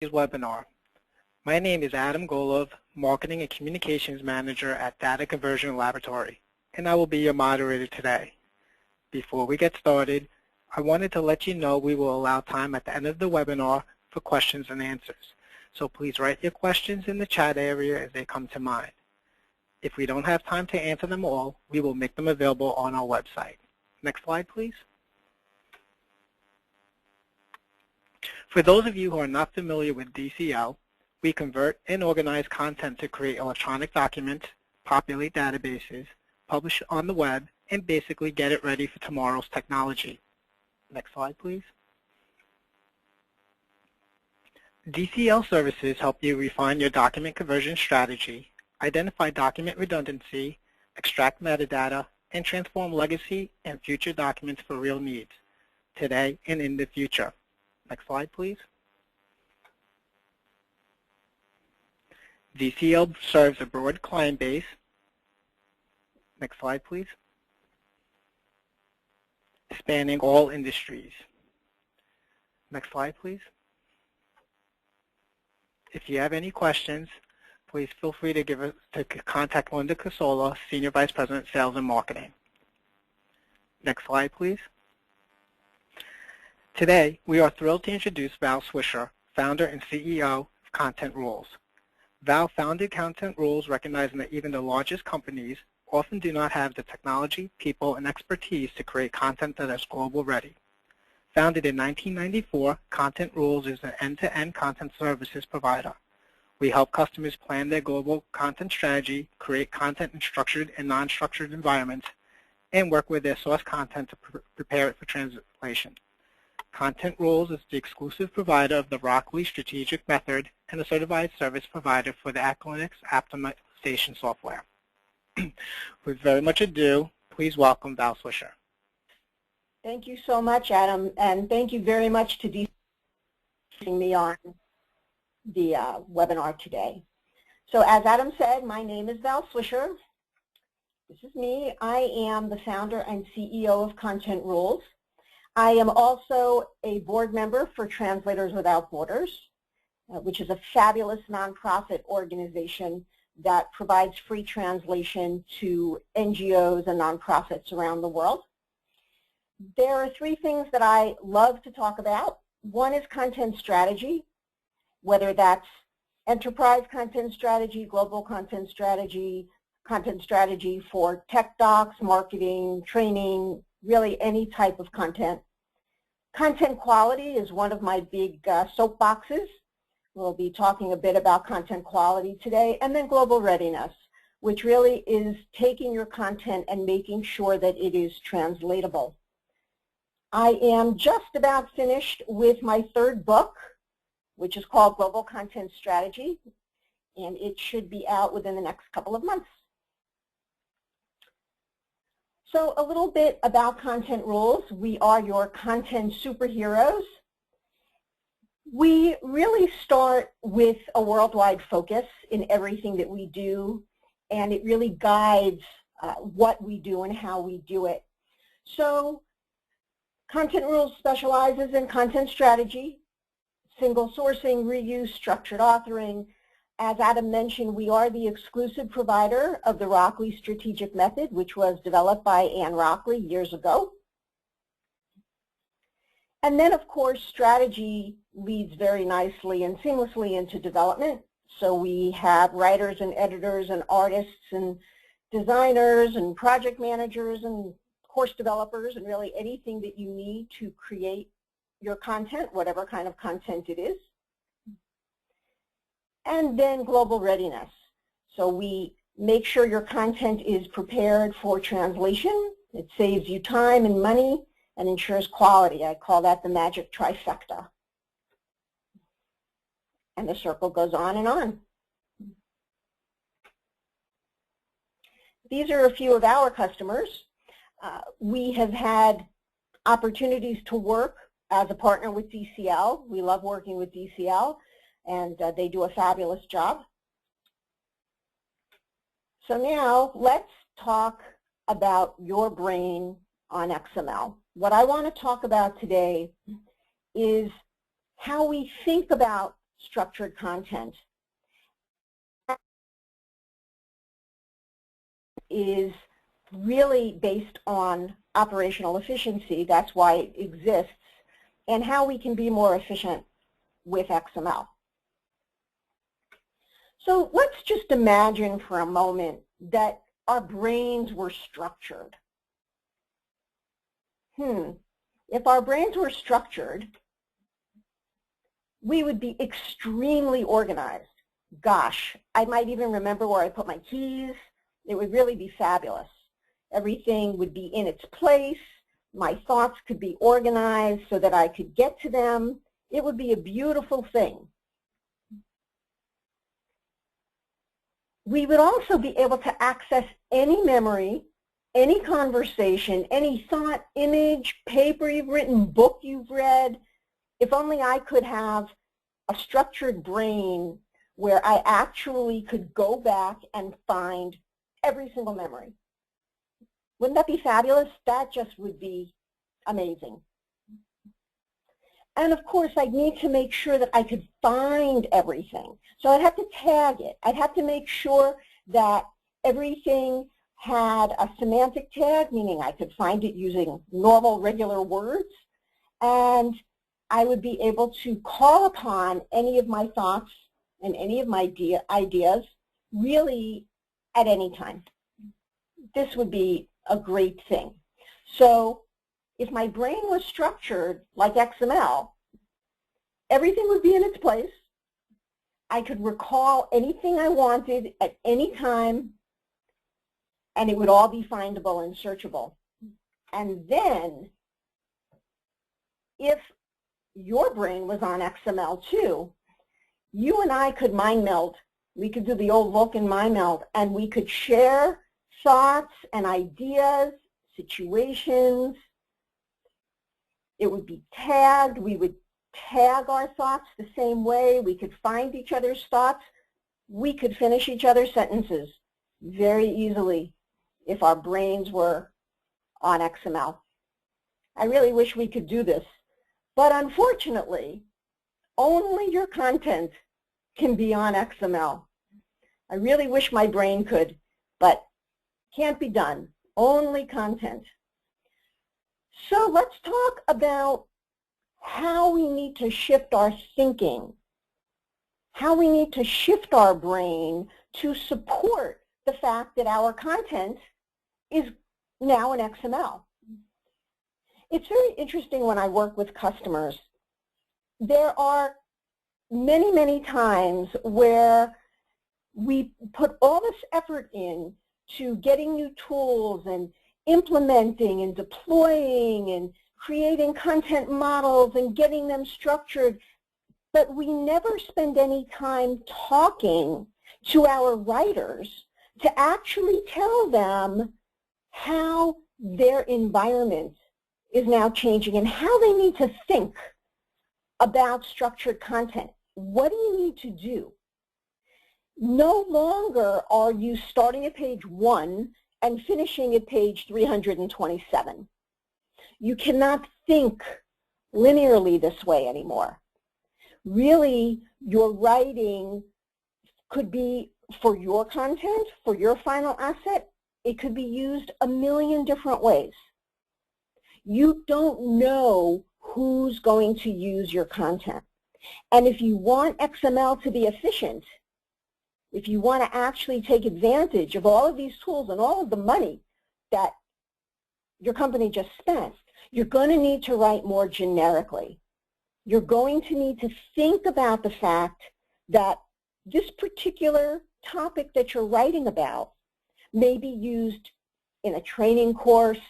webinar. My name is Adam Golov, Marketing and Communications Manager at Data Conversion Laboratory, and I will be your moderator today. Before we get started, I wanted to let you know we will allow time at the end of the webinar for questions and answers. So please write your questions in the chat area as they come to mind. If we don't have time to answer them all, we will make them available on our website. Next slide, please. For those of you who are not familiar with DCL, we convert and organize content to create electronic documents, populate databases, publish on the web, and basically get it ready for tomorrow's technology. Next slide, please. DCL services help you refine your document conversion strategy, identify document redundancy, extract metadata, and transform legacy and future documents for real needs, today and in the future. Next slide, please. DCL serves a broad client base. Next slide, please. Spanning all industries. Next slide, please. If you have any questions, please feel free to contact Linda Casola, Senior Vice President, Sales and Marketing. Next slide, please. Today, we are thrilled to introduce Val Swisher, founder and CEO of Content Rules. Val founded Content Rules, recognizing that even the largest companies often do not have the technology, people, and expertise to create content that is global ready. Founded in 1994, Content Rules is an end-to-end content services provider. We help customers plan their global content strategy, create content in structured and non-structured environments, and work with their source content to prepare it for translation. Content Rules is the exclusive provider of the Rockley Strategic Method and a certified service provider for the Acrolinx optimization software. With very much ado, please welcome Val Swisher. Thank you so much, Adam, and thank you very much to DC for having me on the webinar today. So as Adam said, my name is Val Swisher. This is me. I am the founder and CEO of Content Rules. I am also a board member for Translators Without Borders, which is a fabulous nonprofit organization that provides free translation to NGOs and nonprofits around the world. There are three things that I love to talk about. One is content strategy, whether that's enterprise content strategy, global content strategy for tech docs, marketing, training, really any type of content. Content quality is one of my big soapboxes. We'll be talking a bit about content quality today. And then global readiness, which really is taking your content and making sure that it is translatable. I am just about finished with my third book, which is called Global Content Strategy, and it should be out within the next couple of months. So a little bit about Content Rules. We are your content superheroes. We really start with a worldwide focus in everything that we do, and it really guides what we do and how we do it. So Content Rules specializes in content strategy, single sourcing, reuse, structured authoring. As Adam mentioned, we are the exclusive provider of the Rockley Strategic Method, which was developed by Anne Rockley years ago. And then, of course, strategy leads very nicely and seamlessly into development. So we have writers and editors and artists and designers and project managers and course developers and really anything that you need to create your content, whatever kind of content it is. And then global readiness. So we make sure your content is prepared for translation. It saves you time and money and ensures quality. I call that the magic trifecta. And the circle goes on and on. These are a few of our customers. We have had opportunities to work as a partner with DCL. We love working with DCL, and they do a fabulous job. So now let's talk about your brain on XML. What I want to talk about today is how we think about structured content is really based on operational efficiency. That's why it exists, and how we can be more efficient with XML. So let's just imagine for a moment that our brains were structured. If our brains were structured, we would be extremely organized. Gosh, I might even remember where I put my keys. It would really be fabulous. Everything would be in its place. My thoughts could be organized so that I could get to them. It would be a beautiful thing. We would also be able to access any memory, any conversation, any thought, image, paper you've written, book you've read. If only I could have a structured brain where I actually could go back and find every single memory. Wouldn't that be fabulous? That just would be amazing. And of course, I'd need to make sure that I could find everything. So I'd have to tag it. I'd have to make sure that everything had a semantic tag, meaning I could find it using normal, regular words. And I would be able to call upon any of my thoughts and any of my ideas really at any time. This would be a great thing. So if my brain was structured like XML, everything would be in its place. I could recall anything I wanted at any time, and it would all be findable and searchable. And then, if your brain was on XML too, you and I could mind meld. We could do the old Vulcan mind meld, and we could share thoughts and ideas, situations. It would be tagged. We would tag our thoughts the same way. We could find each other's thoughts. We could finish each other's sentences very easily if our brains were on XML. I really wish we could do this, but unfortunately, only your content can be on XML. I really wish my brain could, but can't be done. Only content. So let's talk about how we need to shift our thinking, how we need to shift our brain to support the fact that our content is now in XML. It's very interesting when I work with customers. There are many, many times where we put all this effort in to getting new tools and implementing and deploying and creating content models and getting them structured, but we never spend any time talking to our writers to actually tell them how their environment is now changing and how they need to think about structured content. What do you need to do? No longer are you starting at page 1 and finishing at page 327. You cannot think linearly this way anymore. Really, your writing could be for your content, for your final asset. It could be used a million different ways. You don't know who's going to use your content. And if you want XML to be efficient, if you want to actually take advantage of all of these tools and all of the money that your company just spent, you're going to need to write more generically. You're going to need to think about the fact that this particular topic that you're writing about may be used in a training course.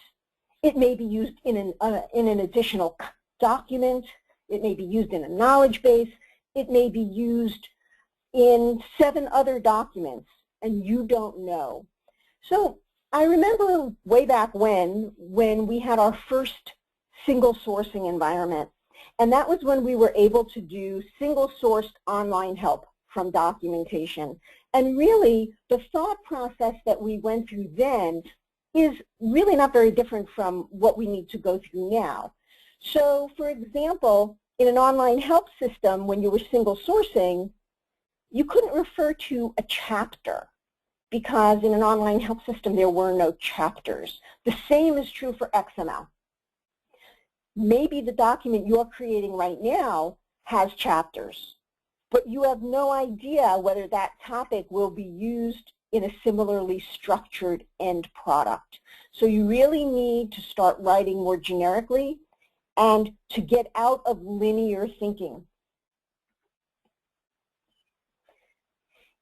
It may be used in an additional document. It may be used in a knowledge base. It may be used in 7 other documents, and you don't know. So I remember way back when we had our first single sourcing environment, and that was when we were able to do single sourced online help from documentation. And really, the thought process that we went through then is really not very different from what we need to go through now. So, for example, In an online help system, when you were single sourcing, you couldn't refer to a chapter because in an online help system there were no chapters. The same is true for XML. Maybe the document you're creating right now has chapters, but you have no idea whether that topic will be used in a similarly structured end product. So you really need to start writing more generically and to get out of linear thinking.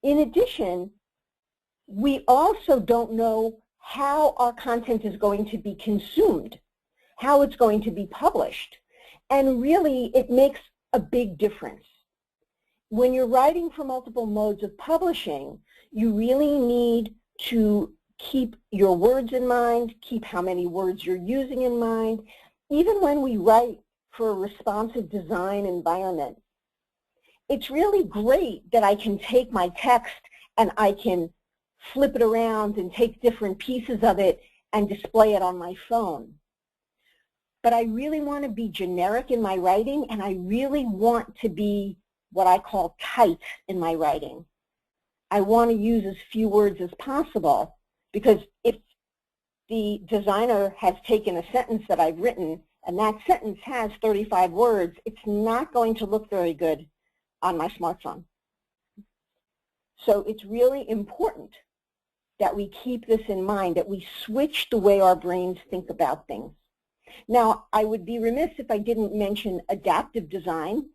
In addition, we also don't know how our content is going to be consumed, how it's going to be published. And really, it makes a big difference. When you're writing for multiple modes of publishing, you really need to keep your words in mind, keep how many words you're using in mind. Even when we write for a responsive design environment, it's really great that I can take my text and I can flip it around and take different pieces of it and display it on my phone. But I really want to be generic in my writing, and I really want to be what I call tight in my writing. I want to use as few words as possible, because if the designer has taken a sentence that I've written and that sentence has 35 words, it's not going to look very good on my smartphone. So it's really important that we keep this in mind, that we switch the way our brains think about things. Now, I would be remiss if I didn't mention adaptive design.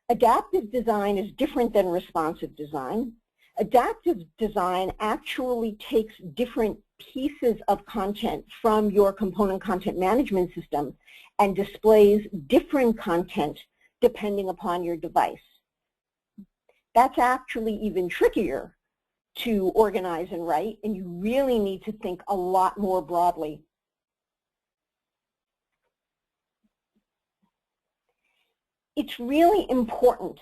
Adaptive design is different than responsive design. Adaptive design actually takes different pieces of content from your component content management system and displays different content depending upon your device. That's actually even trickier to organize and write, and you really need to think a lot more broadly. It's really important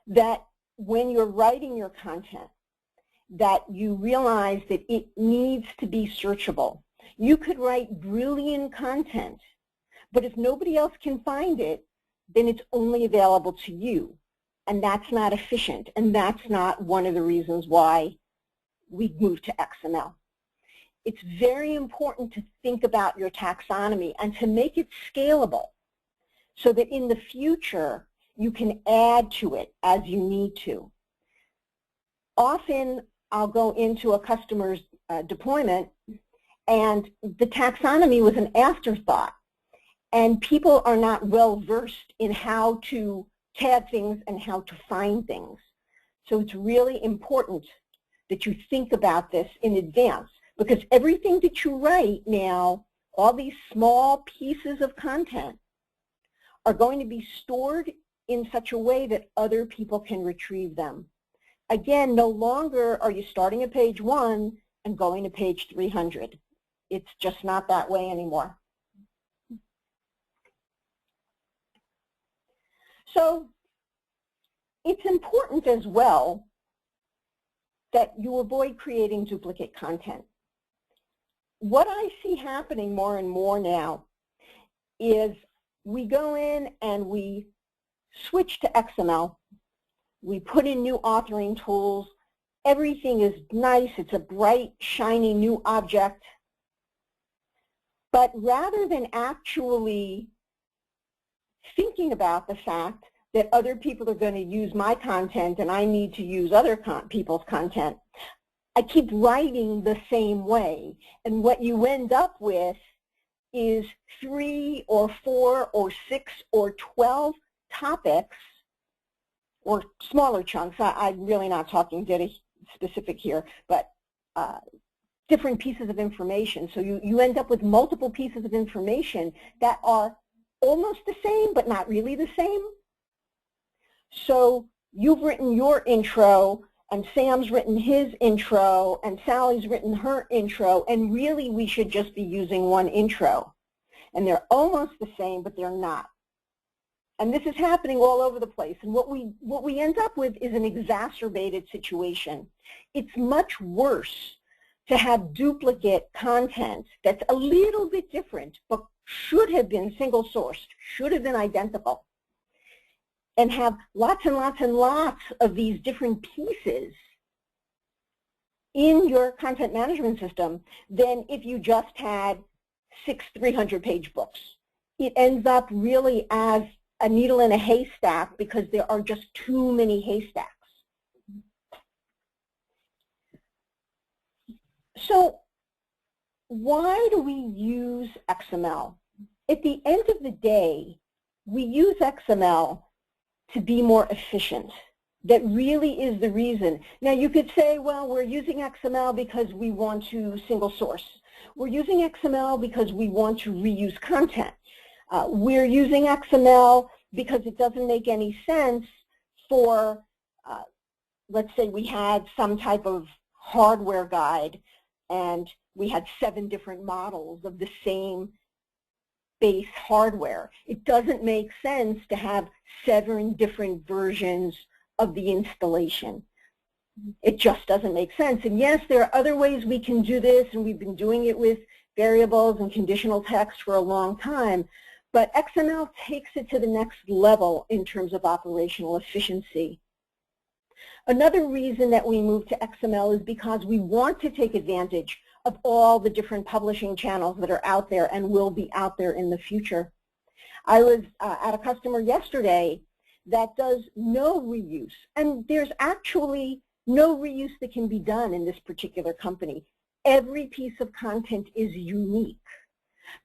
that when you're writing your content, that you realize that it needs to be searchable. You could write brilliant content, but if nobody else can find it, then it's only available to you. And that's not efficient, and that's not one of the reasons why we moved to XML. It's very important to think about your taxonomy and to make it scalable so that in the future you can add to it as you need to. Often I'll go into a customer's deployment and the taxonomy was an afterthought, and people are not well versed in how to tag things and how to find things. So it's really important that you think about this in advance, because everything that you write now, all these small pieces of content, are going to be stored in such a way that other people can retrieve them. Again, no longer are you starting at page 1 and going to page 300. It's just not that way anymore. So it's important as well that you avoid creating duplicate content. What I see happening more and more now is we go in and we switch to XML. We put in new authoring tools. Everything is nice. It's a bright, shiny new object. But rather than actually thinking about the fact that other people are going to use my content and I need to use other people's content, I keep writing the same way. And what you end up with is 3 or 4 or 6 or 12 topics, or smaller chunks. I'm really not talking data specific here, but different pieces of information. So you end up with multiple pieces of information that are almost the same, but not really the same. So you've written your intro, and Sam's written his intro, and Sally's written her intro, and really we should just be using one intro. And they're almost the same, but they're not. And this is happening all over the place. And what we end up with is an exacerbated situation. It's much worse to have duplicate content that's a little bit different, but should have been single sourced, should have been identical, and have lots and lots and lots of these different pieces in your content management system than if you just had 6 300-page books. It ends up really as a needle in a haystack because there are just too many haystacks. So why do we use XML? At the end of the day, we use XML to be more efficient. That really is the reason. Now you could say, well, we're using XML because we want to single source. We're using XML because we want to reuse content. We're using XML because it doesn't make any sense for, let's say we had some type of hardware guide and we had 7 different models of the same base hardware. It doesn't make sense to have 7 different versions of the installation. It just doesn't make sense. And yes, there are other ways we can do this, and we've been doing it with variables and conditional text for a long time, but XML takes it to the next level in terms of operational efficiency. Another reason that we moved to XML is because we want to take advantage of all the different publishing channels that are out there and will be out there in the future. I was at a customer yesterday that does no reuse, and there's actually no reuse that can be done in this particular company. Every piece of content is unique,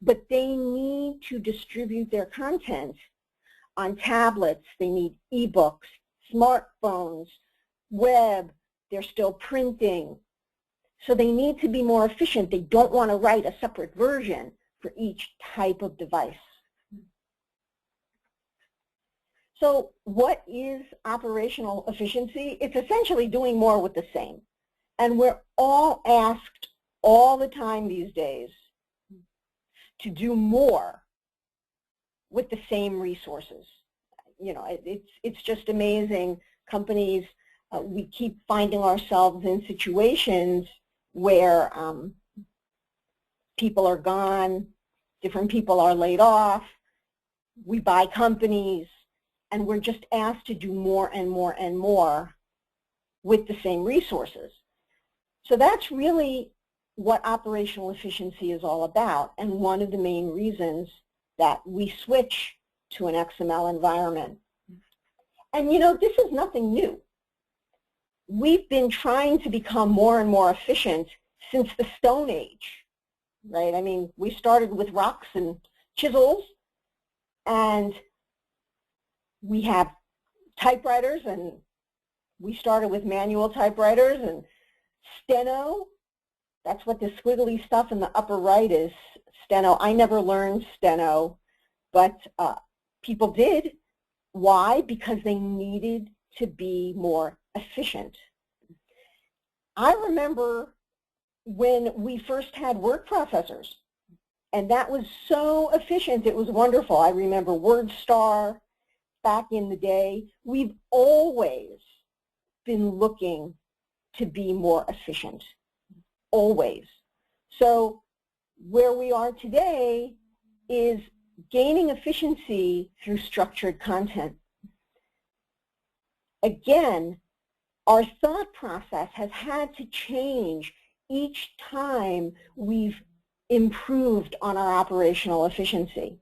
but they need to distribute their content on tablets. They need ebooks, smartphones, web. They're still printing. So they need to be more efficient. They don't want to write a separate version for each type of device. So what is operational efficiency? It's essentially doing more with the same. And we're all asked all the time these days to do more with the same resources. You know, it's just amazing. Companies, we keep finding ourselves in situations where people are gone, different people are laid off, we buy companies, and we're just asked to do more and more and more with the same resources. So that's really what operational efficiency is all about, and one of the main reasons that we switch to an XML environment. And you know, this is nothing new. We've been trying to become more and more efficient since the Stone Age, right? I mean, we started with rocks and chisels, and we have typewriters, and we started with manual typewriters and steno. That's what the squiggly stuff in the upper right is, steno. I never learned steno, but people did. Why? Because they needed to be more efficient. I remember when we first had word processors, and that was so efficient, it was wonderful. I remember WordStar back in the day. We've always been looking to be more efficient, always. So where we are today is gaining efficiency through structured content. Again, our thought process has had to change each time we've improved on our operational efficiency.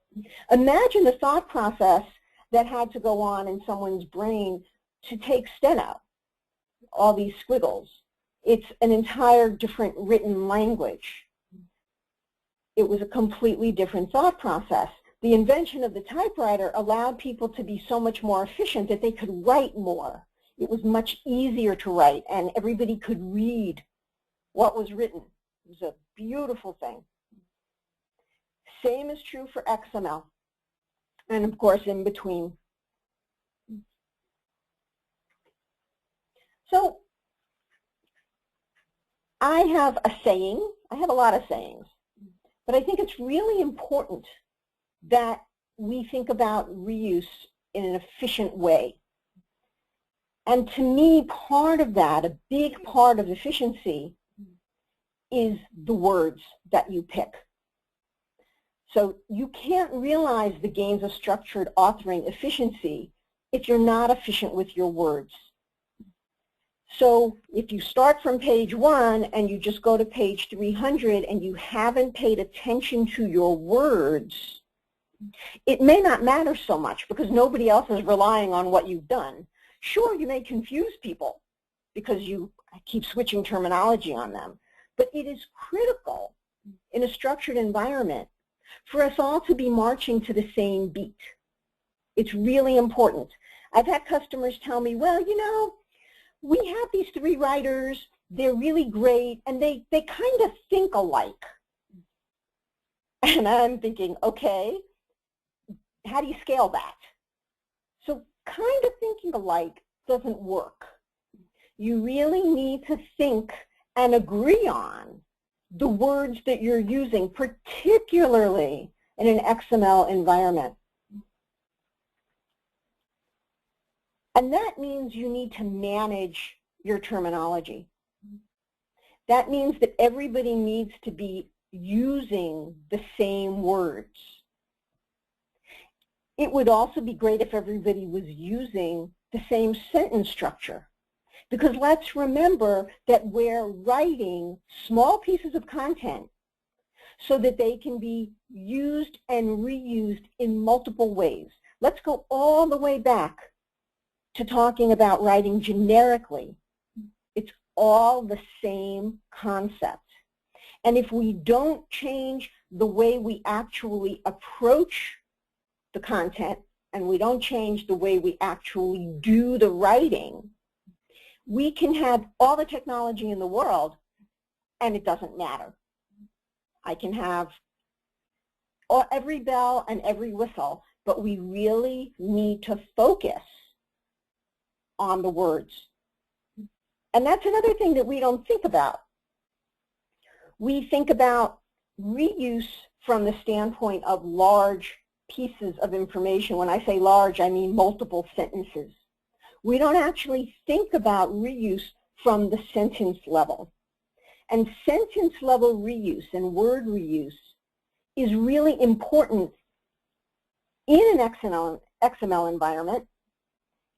Imagine the thought process that had to go on in someone's brain to take steno, all these squiggles. It's an entire different written language. It was a completely different thought process. The invention of the typewriter allowed people to be so much more efficient that they could write more. It was much easier to write, and everybody could read what was written. It was a beautiful thing. Same is true for XML, and of course in between. So I have a saying. I have a lot of sayings, but I think it's really important that we think about reuse in an efficient way. And to me, part of that, a big part of efficiency, is the words that you pick. So you can't realize the gains of structured authoring efficiency if you're not efficient with your words. So if you start from page 1 and you just go to page 300 and you haven't paid attention to your words, it may not matter so much because nobody else is relying on what you've done. Sure, you may confuse people because you keep switching terminology on them, but it is critical in a structured environment for us all to be marching to the same beat. It's really important. I've had customers tell me, well, you know, we have these 3 writers, they're really great, and they kind of think alike. And I'm thinking, okay, how do you scale that? So kind of thinking alike doesn't work. You really need to think and agree on the words that you're using, particularly in an XML environment. And that means you need to manage your terminology. That means that everybody needs to be using the same words. It would also be great if everybody was using the same sentence structure. Because let's remember that we're writing small pieces of content so that they can be used and reused in multiple ways. Let's go all the way back to talking about writing generically. It's all the same concept. And if we don't change the way we actually approach the content and we don't change the way we actually do the writing, we can have all the technology in the world and it doesn't matter. I can have every bell and every whistle, but we really need to focus on the words. And that's another thing that we don't think about. We think about reuse from the standpoint of large pieces of information. When I say large, I mean multiple sentences. We don't actually think about reuse from the sentence level. And sentence level reuse and word reuse is really important in an XML environment,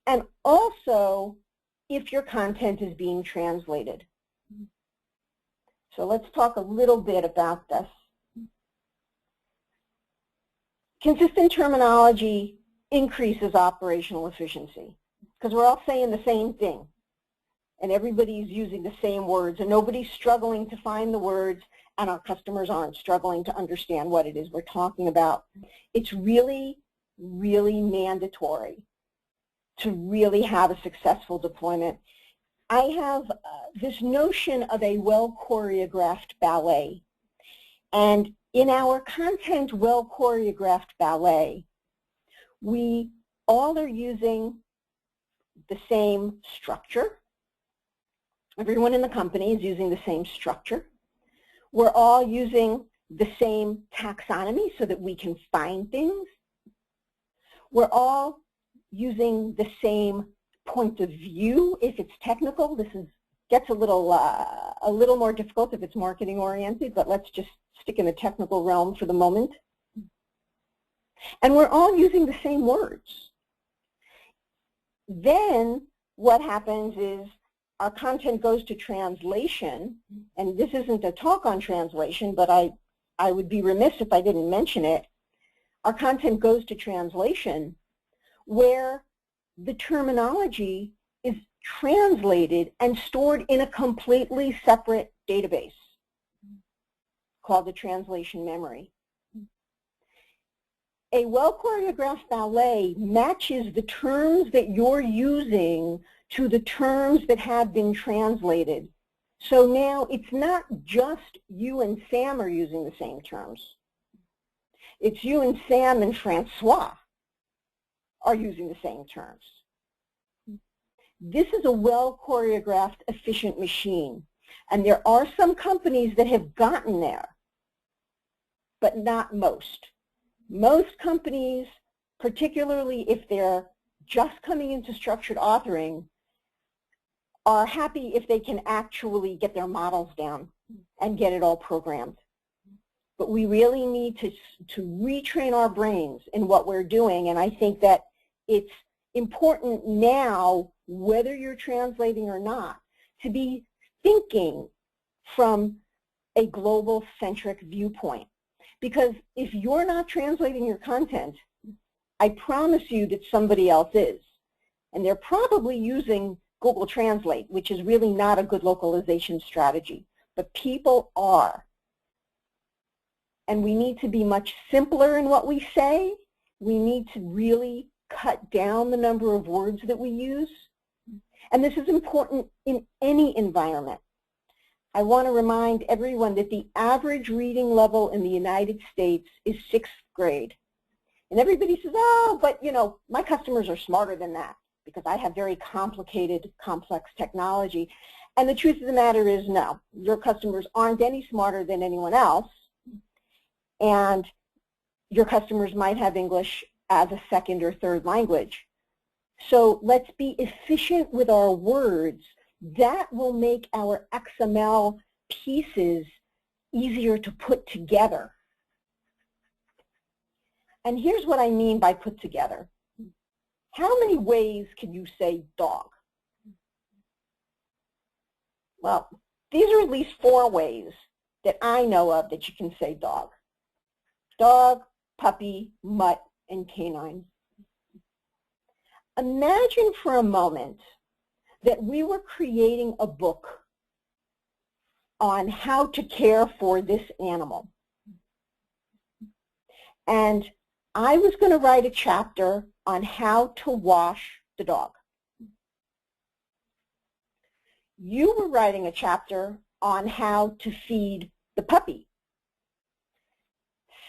and also if your content is being translated. So let's talk a little bit about this. Consistent terminology increases operational efficiency because we're all saying the same thing and everybody's using the same words and nobody's struggling to find the words and our customers aren't struggling to understand what it is we're talking about. It's really, really mandatory to really have a successful deployment. I have this notion of a well-choreographed ballet. And in our content well-choreographed ballet, we all are using the same structure. Everyone in the company is using the same structure. We're all using the same taxonomy so that we can find things. We're all using the same point of view. If it's technical, this gets a little more difficult if it's marketing oriented, but let's just stick in the technical realm for the moment. And we're all using the same words. Then what happens is our content goes to translation, and this isn't a talk on translation, but I would be remiss if I didn't mention it. Our content goes to translation where the terminology is translated and stored in a completely separate database called the translation memory. A well-choreographed ballet matches the terms that you're using to the terms that have been translated. So now it's not just you and Sam are using the same terms. It's you and Sam and Francois are using the same terms. This is a well-choreographed, efficient machine. And there are some companies that have gotten there, but not most. Most companies, particularly if they're just coming into structured authoring, are happy if they can actually get their models down and get it all programmed. But we really need to retrain our brains in what we're doing, and I think that it's important now, whether you're translating or not, to be thinking from a global-centric viewpoint. Because if you're not translating your content, I promise you that somebody else is. And they're probably using Google Translate, which is really not a good localization strategy. But people are. And we need to be much simpler in what we say. We need to really cut down the number of words that we use. And this is important in any environment. I want to remind everyone that the average reading level in the United States is 6th grade. And everybody says, oh, but you know, my customers are smarter than that because I have very complicated, complex technology. And the truth of the matter is, no, your customers aren't any smarter than anyone else. And your customers might have English as a second or third language. So let's be efficient with our words. That will make our XML pieces easier to put together. And here's what I mean by put together. How many ways can you say dog? Well, these are at least 4 ways that I know of that you can say dog. Dog, puppy, mutt, and canine. Imagine for a moment that we were creating a book on how to care for this animal. And I was going to write a chapter on how to wash the dog. You were writing a chapter on how to feed the puppy.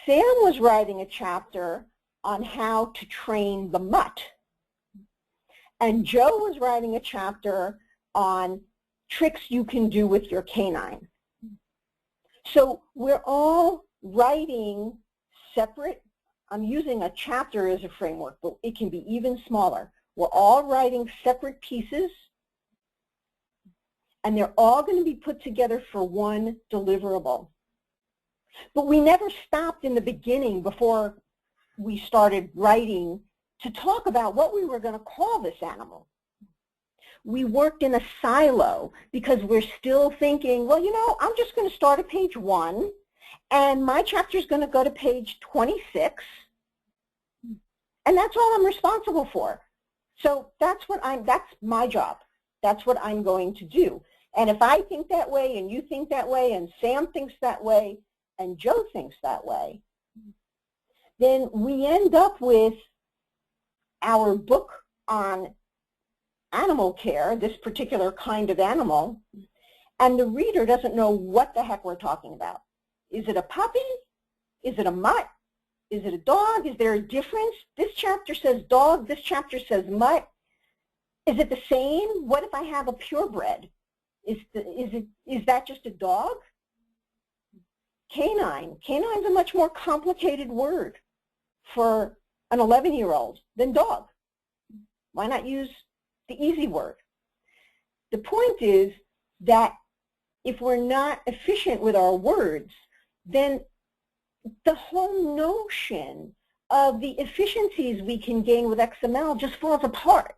Sam was writing a chapter on how to train the mutt. And Joe was writing a chapter on tricks you can do with your canine. So we're all writing separate. I'm using a chapter as a framework, but it can be even smaller. We're all writing separate pieces, and they're all going to be put together for one deliverable. But we never stopped in the beginning before we started writing to talk about what we were going to call this animal. We worked in a silo because we're still thinking, well, you know, I'm just going to start at page 1, and my chapter is going to go to page 26, and that's all I'm responsible for. So that's my job. That's what I'm going to do. And if I think that way, and you think that way, and Sam thinks that way, and Joe thinks that way, then we end up with our book on animal care, this particular kind of animal, and the reader doesn't know what the heck we're talking about. Is it a puppy? Is it a mutt? Is it a dog? Is there a difference? This chapter says dog, this chapter says mutt. Is it the same? What if I have a purebred? Is that just a dog? Canine. Canine's a much more complicated word for an 11-year-old than dog. Why not use the easy word? The point is that if we're not efficient with our words, then the whole notion of the efficiencies we can gain with XML just falls apart.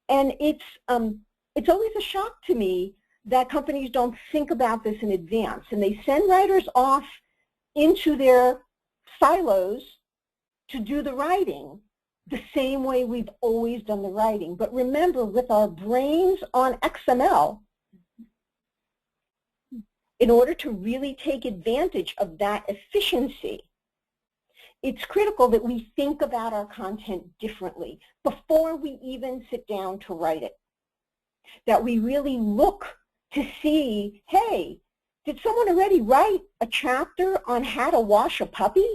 And it's always a shock to me that companies don't think about this in advance, and they send writers off into their silos to do the writing the same way we've always done the writing. But remember, with our brains on XML, in order to really take advantage of that efficiency, it's critical that we think about our content differently before we even sit down to write it. That we really look to see, hey, did someone already write a chapter on how to wash a puppy?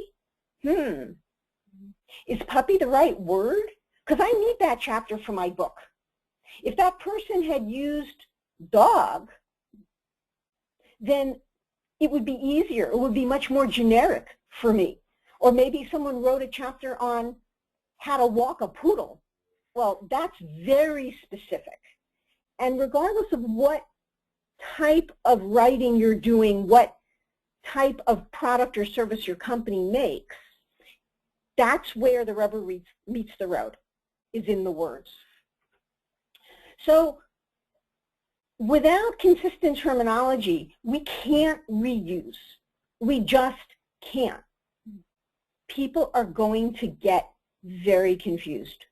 Is puppy the right word? Because I need that chapter for my book. If that person had used dog, then it would be easier. It would be much more generic for me. Or maybe someone wrote a chapter on how to walk a poodle. Well, that's very specific. And regardless of what type of writing you're doing, what type of product or service your company makes, that's where the rubber meets the road. is in the words. So without consistent terminology, we can't reuse. We just can't. People are going to get very confused.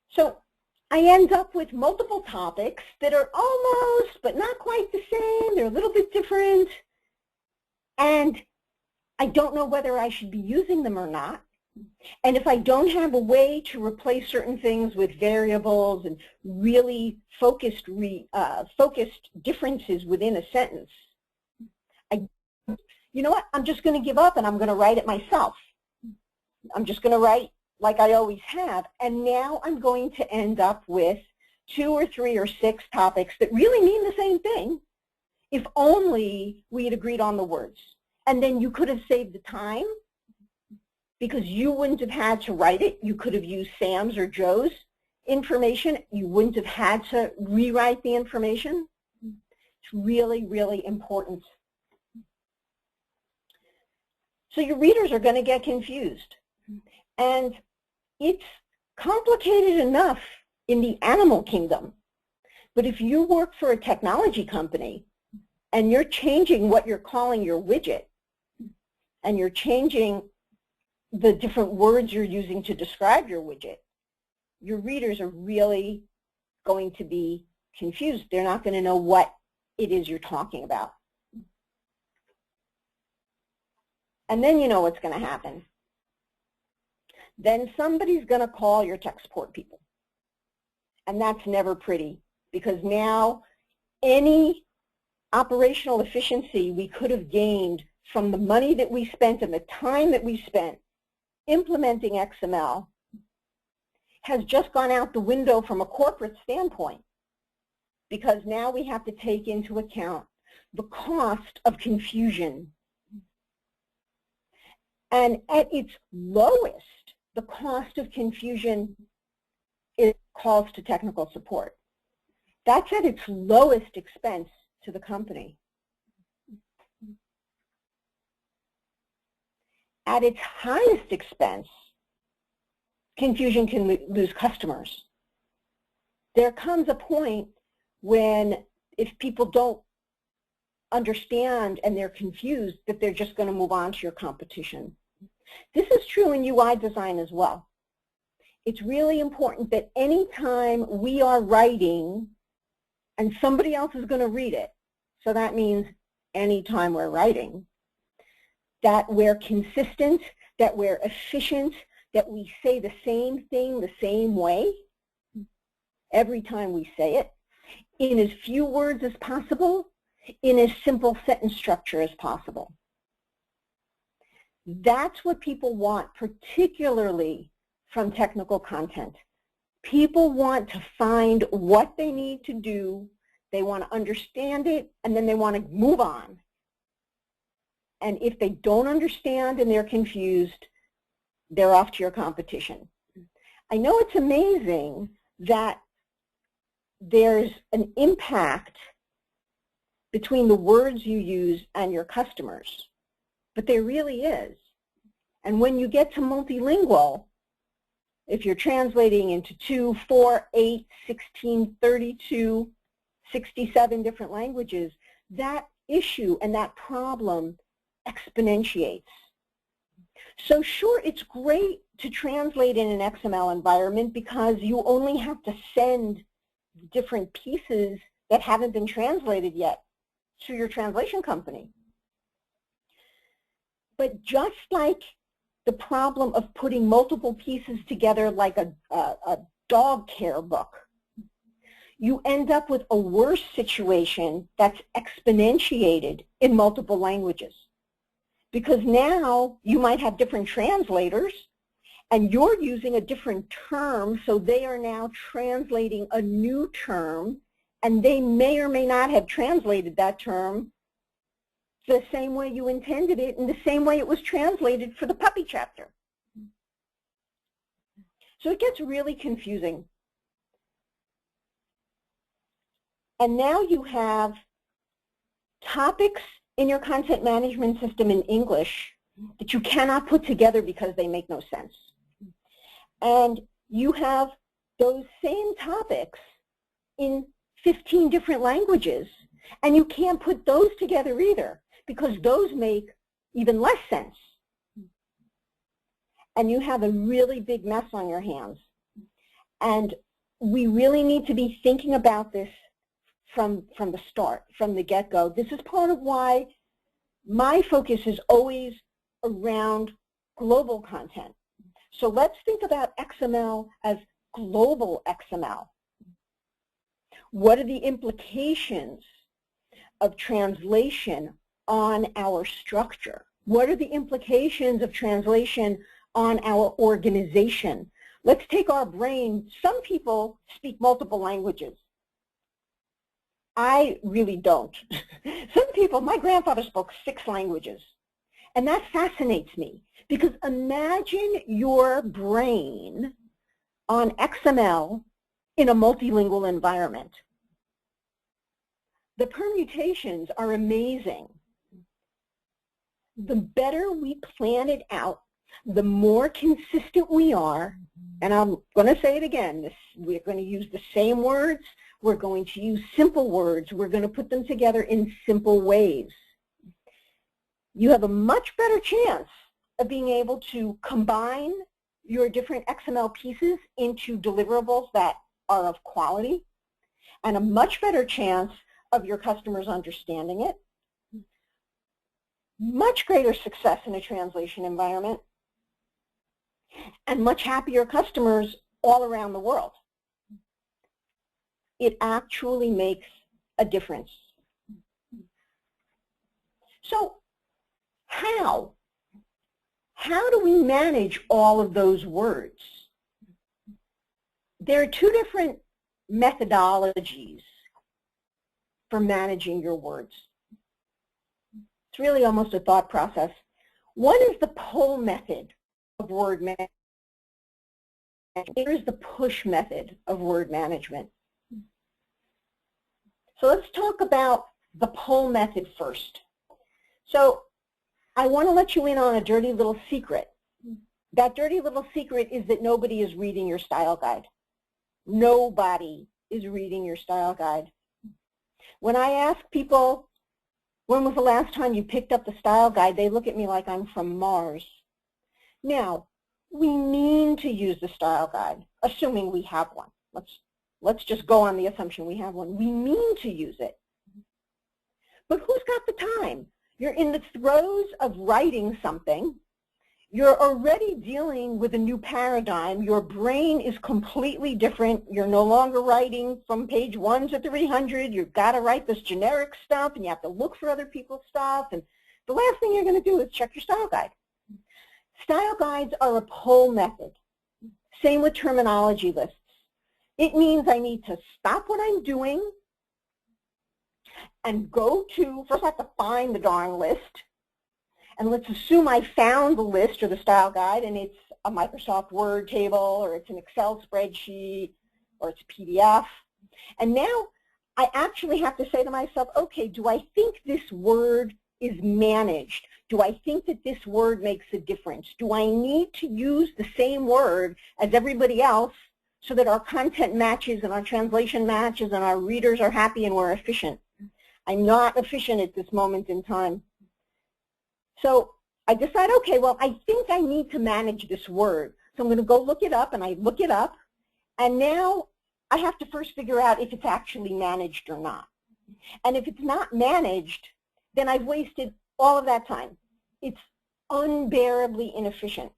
So I end up with multiple topics that are almost, but not quite the same. They're a little bit different. And I don't know whether I should be using them or not. And if I don't have a way to replace certain things with variables and really focused differences within a sentence, you know what? I'm just going to give up and I'm going to write it myself. I'm just going to write like I always have. And now I'm going to end up with 2 or 3 or 6 topics that really mean the same thing if only we had agreed on the words. And then you could have saved the time because you wouldn't have had to write it. You could have used Sam's or Joe's information. You wouldn't have had to rewrite the information. It's really, really important. So your readers are going to get confused. And it's complicated enough in the animal kingdom. But if you work for a technology company and you're changing what you're calling your widget, and you're changing the different words you're using to describe your widget, your readers are really going to be confused. They're not going to know what it is you're talking about. And then you know what's going to happen. Then somebody's going to call your tech support people. And that's never pretty, because now any operational efficiency we could have gained from the money that we spent and the time that we spent implementing XML has just gone out the window from a corporate standpoint, because now we have to take into account the cost of confusion. And at its lowest, the cost of confusion is calls to technical support. That's at its lowest expense to the company. At its highest expense, confusion can lose customers. There comes a point when if people don't understand and they're confused, that they're just going to move on to your competition. This is true in UI design as well. It's really important that anytime we are writing and somebody else is going to read it, so that means anytime we're writing, that we're consistent, that we're efficient, that we say the same thing the same way every time we say it, in as few words as possible, in as simple sentence structure as possible. That's what people want, particularly from technical content. People want to find what they need to do, they want to understand it, and then they want to move on. And if they don't understand and they're confused, they're off to your competition. I know it's amazing that there's an impact between the words you use and your customers, but there really is. And when you get to multilingual, if you're translating into 2, 4, 8, 16, 32, 67 different languages, that issue and that problem exponentiates. So sure, it's great to translate in an XML environment because you only have to send different pieces that haven't been translated yet to your translation company. But just like the problem of putting multiple pieces together like a dog care book, you end up with a worse situation that's exponentiated in multiple languages. Because now you might have different translators and you're using a different term, so they are now translating a new term, and they may or may not have translated that term the same way you intended it and the same way it was translated for the puppy chapter. So it gets really confusing. And now you have topics in your content management system in English that you cannot put together because they make no sense. And you have those same topics in 15 different languages, and you can't put those together either because those make even less sense. And you have a really big mess on your hands. And we really need to be thinking about this from the start, from the get-go. This is part of why my focus is always around global content. So let's think about XML as global XML. What are the implications of translation on our structure? What are the implications of translation on our organization? Let's take our brain. Some people speak multiple languages. I really don't. Some people, my grandfather spoke 6 languages. And that fascinates me because imagine your brain on XML in a multilingual environment. The permutations are amazing. The better we plan it out, the more consistent we are, and I'm going to say it again, we're going to use the same words, we're going to use simple words, we're going to put them together in simple ways. You have a much better chance of being able to combine your different XML pieces into deliverables that are of quality, and a much better chance of your customers understanding it. Much greater success in a translation environment, and much happier customers all around the world. It actually makes a difference. So how? How do we manage all of those words? There are 2 different methodologies for managing your words. It's really almost a thought process. One is the pull method of word management. There is the push method of word management. So let's talk about the pull method first. So I want to let you in on a dirty little secret. That dirty little secret is that nobody is reading your style guide. Nobody is reading your style guide. When I ask people, when was the last time you picked up the style guide, they look at me like I'm from Mars. Now, we mean to use the style guide, assuming we have one. Let's just go on the assumption we have one. We mean to use it. But who's got the time? You're in the throes of writing something. You're already dealing with a new paradigm. Your brain is completely different. You're no longer writing from page 1 to 300. You've got to write this generic stuff, and you have to look for other people's stuff. And the last thing you're going to do is check your style guide. Style guides are a pull method. Same with terminology lists. It means I need to stop what I'm doing and go to, first I have to find the darn list. And let's assume I found the list or the style guide, and it's a Microsoft Word table, or it's an Excel spreadsheet, or it's a PDF. And now I actually have to say to myself, okay, do I think this word is managed? Do I think that this word makes a difference? Do I need to use the same word as everybody else so that our content matches and our translation matches and our readers are happy and we're efficient? I'm not efficient at this moment in time. So I decide, okay, well, I think I need to manage this word. So I'm going to go look it up, and I look it up. And now I have to first figure out if it's actually managed or not. And if it's not managed, then I've wasted all of that time. It's unbearably inefficient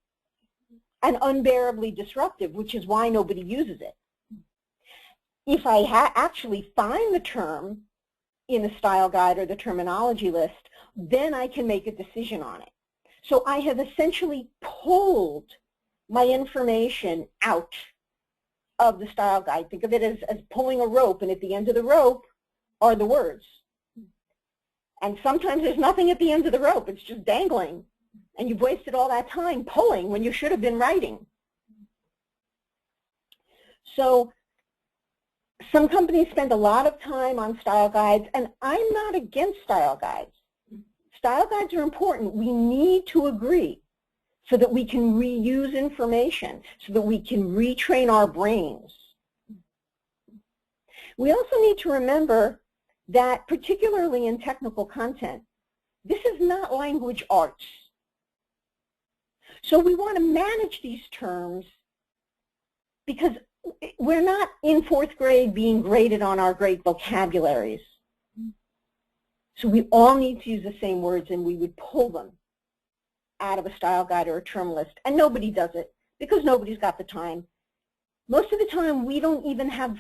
and unbearably disruptive, which is why nobody uses it. If I actually find the term in the style guide or the terminology list, then I can make a decision on it. So I have essentially pulled my information out of the style guide. Think of it as pulling a rope, and at the end of the rope are the words. And sometimes there's nothing at the end of the rope. It's just dangling. And you've wasted all that time pulling when you should have been writing. So some companies spend a lot of time on style guides, and I'm not against style guides. style guides are important. We need to agree so that we can reuse information, so that we can retrain our brains. We also need to remember that, particularly in technical content, this is not language arts. So we want to manage these terms because we're not in 4th grade being graded on our great vocabularies. So we all need to use the same words, and we would pull them out of a style guide or a term list. And nobody does it because nobody's got the time. Most of the time, we don't even have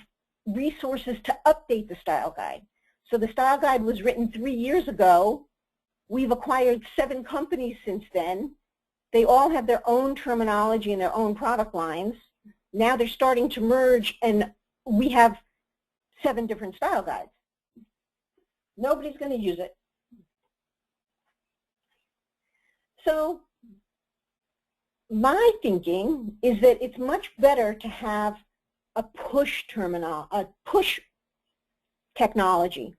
resources to update the style guide. So the style guide was written 3 years ago. We've acquired 7 companies since then. They all have their own terminology and their own product lines. Now they're starting to merge, and we have 7 different style guides. Nobody's going to use it. So my thinking is that it's much better to have a push technology.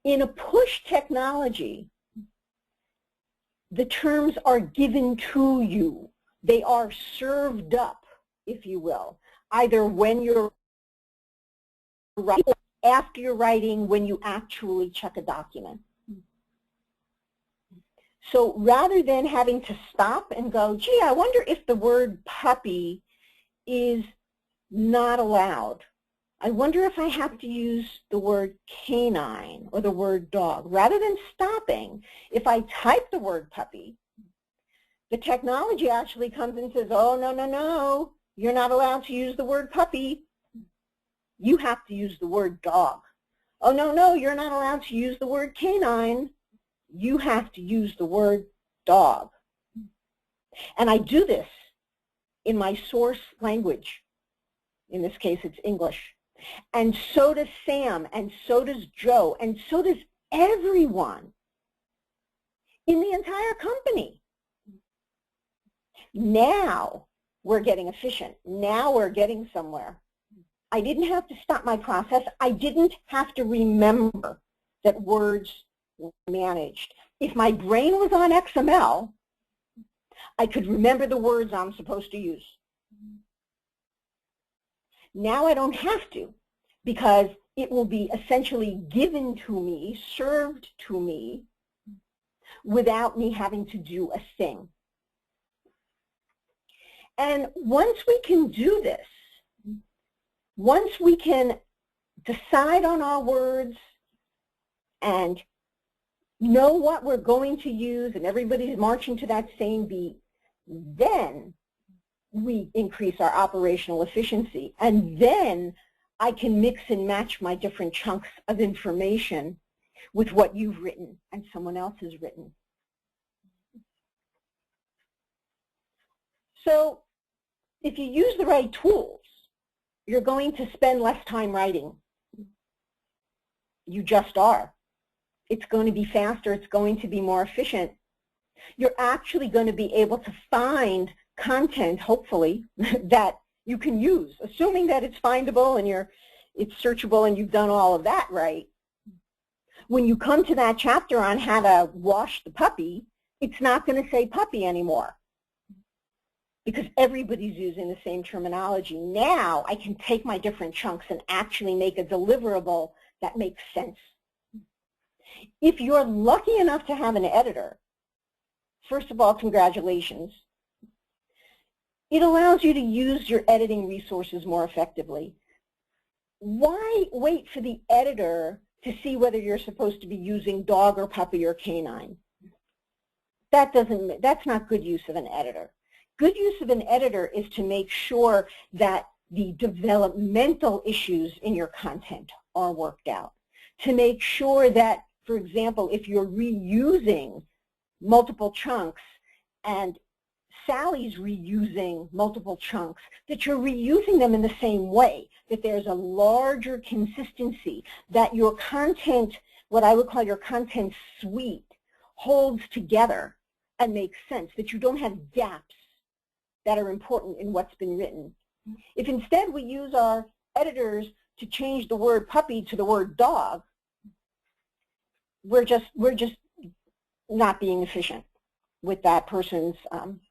In a push technology, the terms are given to you. They are served up, if you will, either when you're writing or after you're writing, when you actually check a document. So rather than having to stop and go, gee, I wonder if the word puppy is not allowed. I wonder if I have to use the word canine or the word dog. Rather than stopping, if I type the word puppy, the technology actually comes and says, oh, no, no, no, you're not allowed to use the word puppy. You have to use the word dog. Oh, no, no, you're not allowed to use the word canine. You have to use the word dog. And I do this in my source language. In this case, it's English. And so does Sam, and so does Joe, and so does everyone in the entire company. Now we're getting efficient. Now we're getting somewhere. I didn't have to stop my process. I didn't have to remember that words were managed. If my brain was on XML, I could remember the words I'm supposed to use. Now I don't have to, because it will be essentially given to me, served to me, without me having to do a thing. And once we can do this, once we can decide on our words and know what we're going to use, and everybody's marching to that same beat, then we increase our operational efficiency. And then I can mix and match my different chunks of information with what you've written and someone else has written. So if you use the right tools, you're going to spend less time writing. You just are. It's going to be faster. It's going to be more efficient. You're actually going to be able to find content, hopefully, that you can use, assuming that it's findable and it's searchable and you've done all of that right. When you come to that chapter on how to wash the puppy, it's not going to say puppy anymore because everybody's using the same terminology. Now I can take my different chunks and actually make a deliverable that makes sense. If you're lucky enough to have an editor, first of all, congratulations. It allows you to use your editing resources more effectively. Why wait for the editor to see whether you're supposed to be using dog or puppy or canine? That's not good use of an editor. Good use of an editor is to make sure that the developmental issues in your content are worked out. To make sure that, for example, if you're reusing multiple chunks and Sally's reusing multiple chunks, that you're reusing them in the same way, that there's a larger consistency, that your content, what I would call your content suite, holds together and makes sense, that you don't have gaps that are important in what's been written. If instead we use our editors to change the word puppy to the word dog, we're just not being efficient with that person's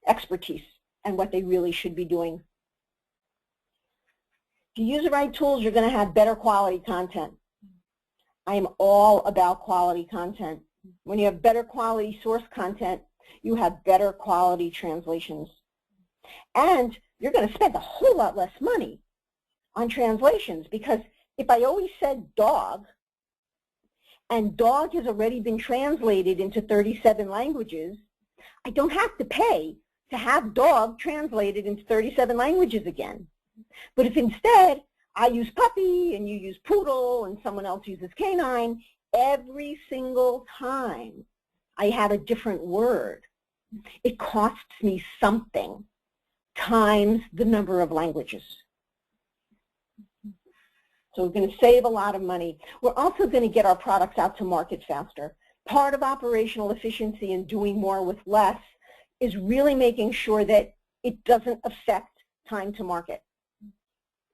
expertise and what they really should be doing. If you use the right tools, you're going to have better quality content. I am all about quality content. When you have better quality source content, you have better quality translations. And you're going to spend a whole lot less money on translations, because if I always said dog, and dog has already been translated into 37 languages, I don't have to pay to have dog translated into 37 languages again. But if instead I use puppy and you use poodle and someone else uses canine, every single time I have a different word, it costs me something times the number of languages. So we're going to save a lot of money. We're also going to get our products out to market faster. Part of operational efficiency and doing more with less is really making sure that it doesn't affect time to market.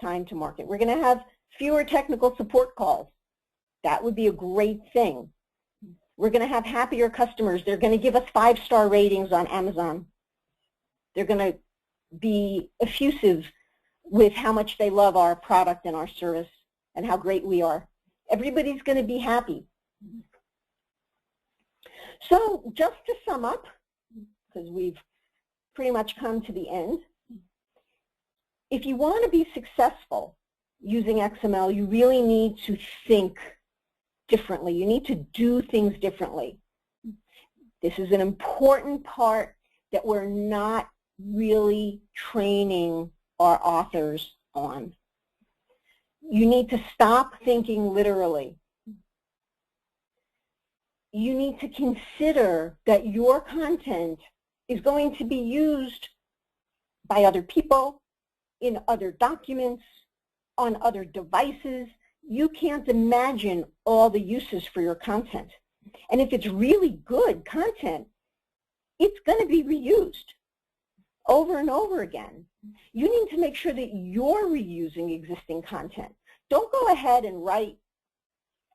Time to market. We're going to have fewer technical support calls. That would be a great thing. We're going to have happier customers. They're going to give us 5-star ratings on Amazon. They're going to be effusive with how much they love our product and our service and how great we are. Everybody's going to be happy. So just to sum up, because we've pretty much come to the end, if you want to be successful using XML, you really need to think differently. You need to do things differently. This is an important part that we're not really training our authors on. You need to stop thinking literally. You need to consider that your content is going to be used by other people, in other documents, on other devices. You can't imagine all the uses for your content. And if it's really good content, it's going to be reused over and over again. You need to make sure that you're reusing existing content. Don't go ahead and write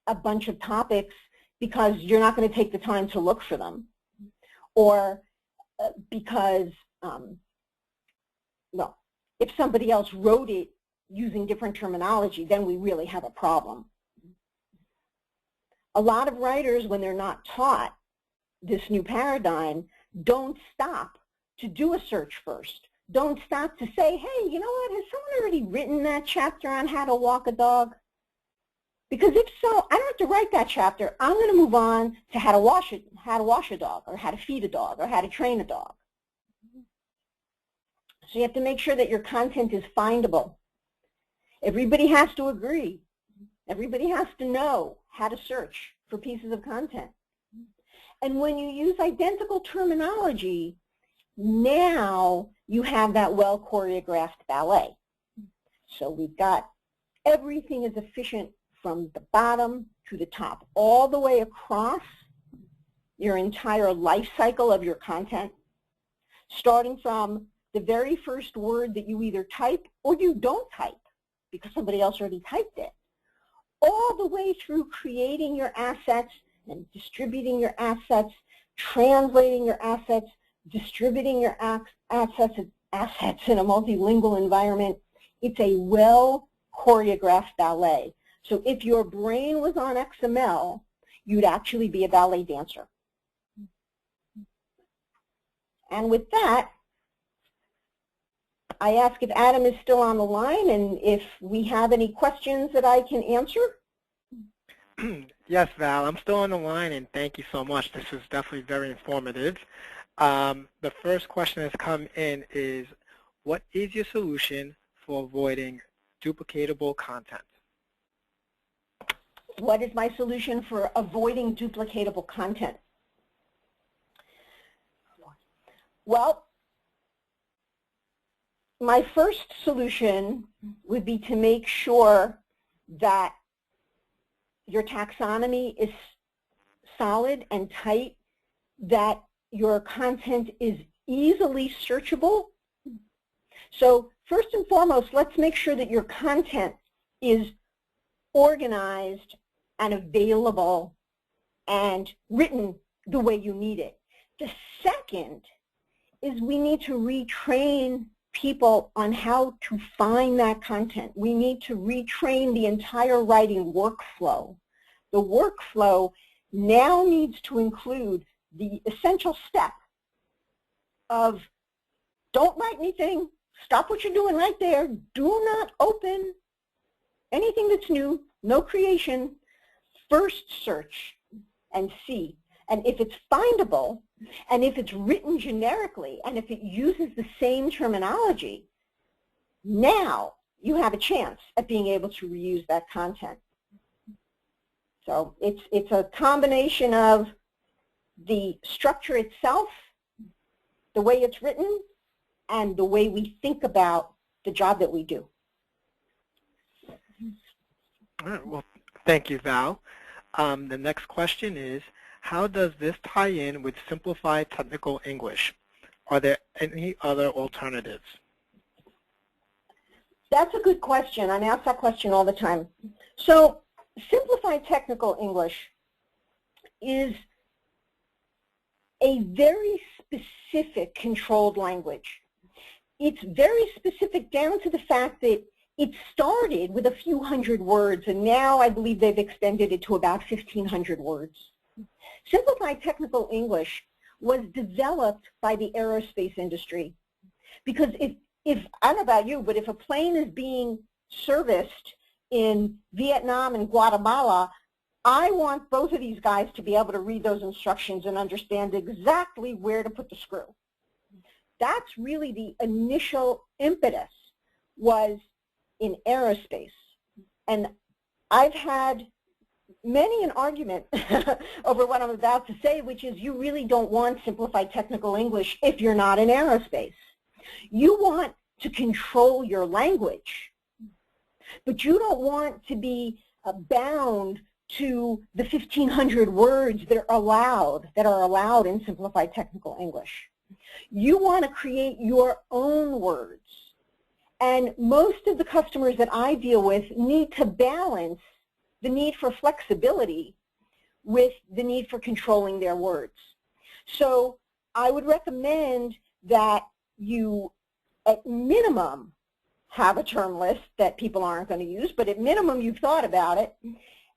a bunch of topics because you're not going to take the time to look for them, or because, well, if somebody else wrote it using different terminology, then we really have a problem. A lot of writers, when they're not taught this new paradigm, don't stop to do a search first. Don't stop to say, hey, you know what, has someone already written that chapter on how to walk a dog? Because if so, I don't have to write that chapter. I'm going to move on to how to wash a dog, or how to feed a dog, or how to train a dog. So you have to make sure that your content is findable. Everybody has to agree. Everybody has to know how to search for pieces of content. And when you use identical terminology, now you have that well-choreographed ballet. So we've got everything is efficient from the bottom to the top, all the way across your entire life cycle of your content, starting from the very first word that you either type or you don't type because somebody else already typed it, all the way through creating your assets and distributing your assets, translating your assets, distributing your assets in a multilingual environment. It's a well-choreographed ballet. So if your brain was on XML, you'd actually be a ballet dancer. And with that, I ask if Adam is still on the line and if we have any questions that I can answer. Yes, Val, I'm still on the line, and thank you so much. This is definitely very informative. The first question that's come in is, what is your solution for avoiding duplicatable content? What is my solution for avoiding duplicatable content? Well, my first solution would be to make sure that your taxonomy is solid and tight, that your content is easily searchable. So first and foremost, let's make sure that your content is organized and available and written the way you need it. The second is we need to retrain people on how to find that content. We need to retrain the entire writing workflow. The workflow now needs to include the essential step of don't write anything, stop what you're doing right there, do not open anything that's new, no creation, first search and see. And if it's findable, and if it's written generically, and if it uses the same terminology, now you have a chance at being able to reuse that content. So it's a combination of the structure itself, the way it's written, and the way we think about the job that we do. All right, well, thank you, Val. The next question is, how does this tie in with simplified technical English? Are there any other alternatives? That's a good question. I'm asked that question all the time. So simplified technical English is a very specific controlled language. It's very specific down to the fact that it started with a few hundred words, and now I believe they've extended it to about 1,500 words. Simplified technical English was developed by the aerospace industry because if I don't know about you, but if a plane is being serviced in Vietnam and Guatemala, I want both of these guys to be able to read those instructions and understand exactly where to put the screw. That's really the initial impetus, was in aerospace. And I've had many an argument over what I'm about to say, which is you really don't want simplified technical English if you're not in aerospace. You want to control your language, but you don't want to be bound to the 1,500 words that are allowed in simplified technical English. You want to create your own words. And most of the customers that I deal with need to balance the need for flexibility with the need for controlling their words. So I would recommend that you, at minimum, have a term list that people aren't going to use, but at minimum you've thought about it.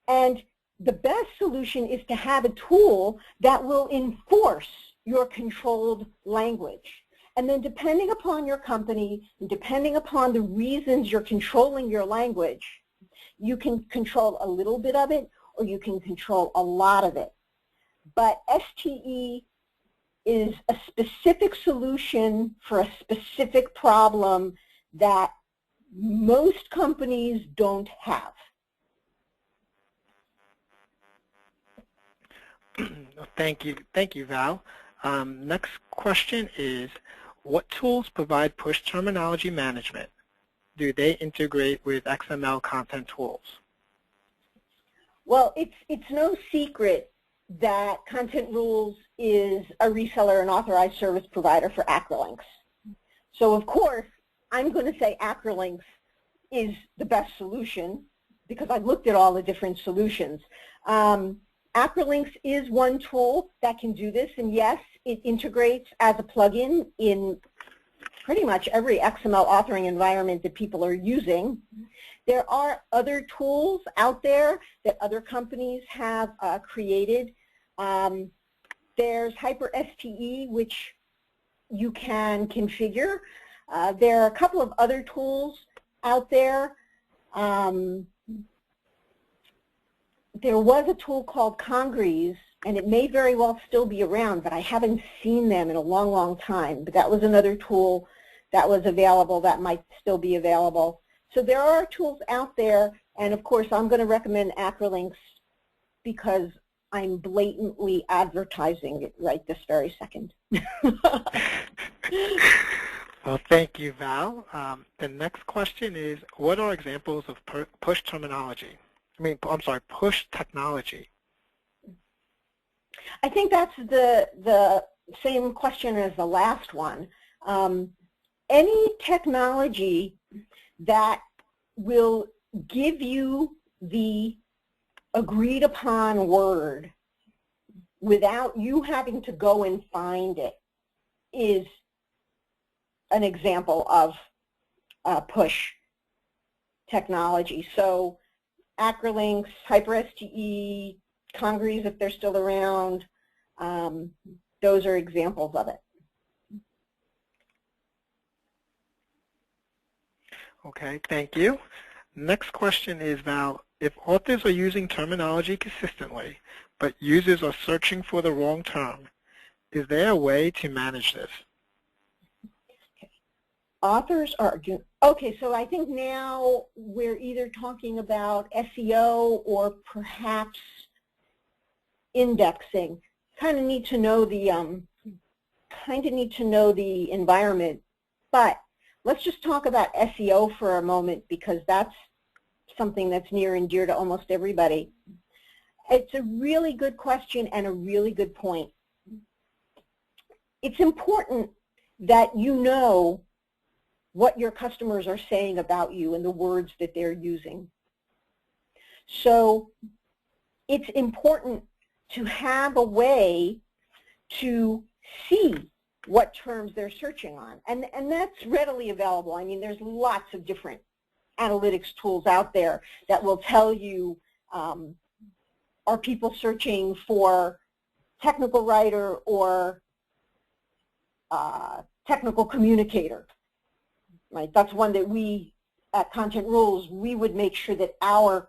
And the best solution is to have a tool that will enforce your controlled language. And then depending upon your company, and depending upon the reasons you're controlling your language, you can control a little bit of it or you can control a lot of it. But STE is a specific solution for a specific problem that most companies don't have. Thank you, Val. Next question is, what tools provide push terminology management? Do they integrate with XML content tools? Well, it's no secret that Content Rules is a reseller and authorized service provider for Acrolinx. So of course, I'm going to say Acrolinx is the best solution because I've looked at all the different solutions. Acrolinx is one tool that can do this, and yes, it integrates as a plugin in pretty much every XML authoring environment that people are using. There are other tools out there that other companies have created. There's HyperSTE, which you can configure. There are a couple of other tools out there. There was a tool called Congrees, and it may very well still be around, but I haven't seen them in a long, long time. But that was another tool that was available that might still be available. So there are tools out there, and of course I'm going to recommend Acrolinx because I'm blatantly advertising it right this very second. Well, thank you, Val. The next question is, what are examples of push terminology? Push technology. I think that's the same question as the last one. Any technology that will give you the agreed upon word without you having to go and find it is an example of push technology. So Acrolinx, HyperSTE, Congres if they're still around, those are examples of it. Okay, thank you. Next question is, Val, if authors are using terminology consistently, but users are searching for the wrong term, is there a way to manage this? Okay. Authors are doing, okay, so I think now we're either talking about SEO or perhaps indexing. Kind of need to know the environment, but let's just talk about SEO for a moment because that's something that's near and dear to almost everybody. It's a really good question and a really good point. It's important that you know what your customers are saying about you and the words that they're using. So it's important to have a way to see what terms they're searching on. And that's readily available. I mean, there's lots of different analytics tools out there that will tell you, are people searching for technical writer or technical communicator, right? That's one that we, at Content Rules, we would make sure that our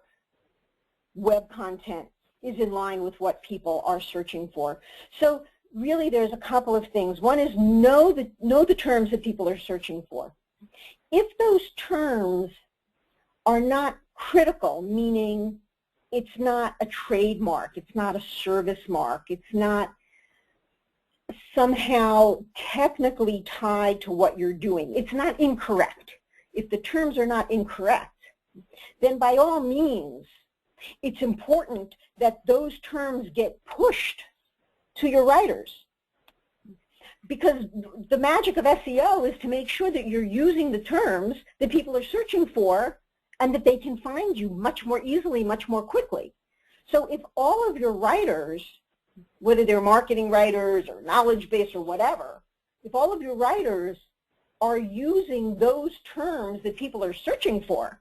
web content is in line with what people are searching for. So really there's a couple of things. One is know the terms that people are searching for. If those terms are not critical, meaning it's not a trademark, it's not a service mark, it's not somehow technically tied to what you're doing, it's not incorrect. If the terms are not incorrect, then by all means, it's important that those terms get pushed to your writers. Because the magic of SEO is to make sure that you're using the terms that people are searching for and that they can find you much more easily, much more quickly. So if all of your writers, whether they're marketing writers or knowledge base or whatever, if all of your writers are using those terms that people are searching for,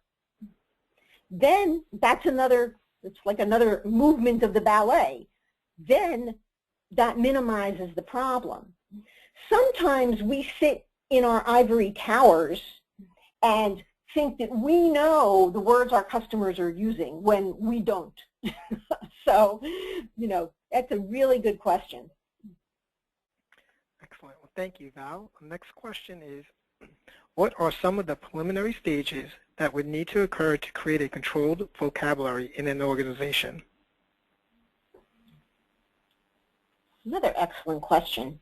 then that's another, it's like another movement of the ballet. Then that minimizes the problem. Sometimes we sit in our ivory towers and think that we know the words our customers are using when we don't. So, you know, that's a really good question. Excellent. Well, thank you, Val. The next question is, what are some of the preliminary stages that would need to occur to create a controlled vocabulary in an organization? Another excellent question.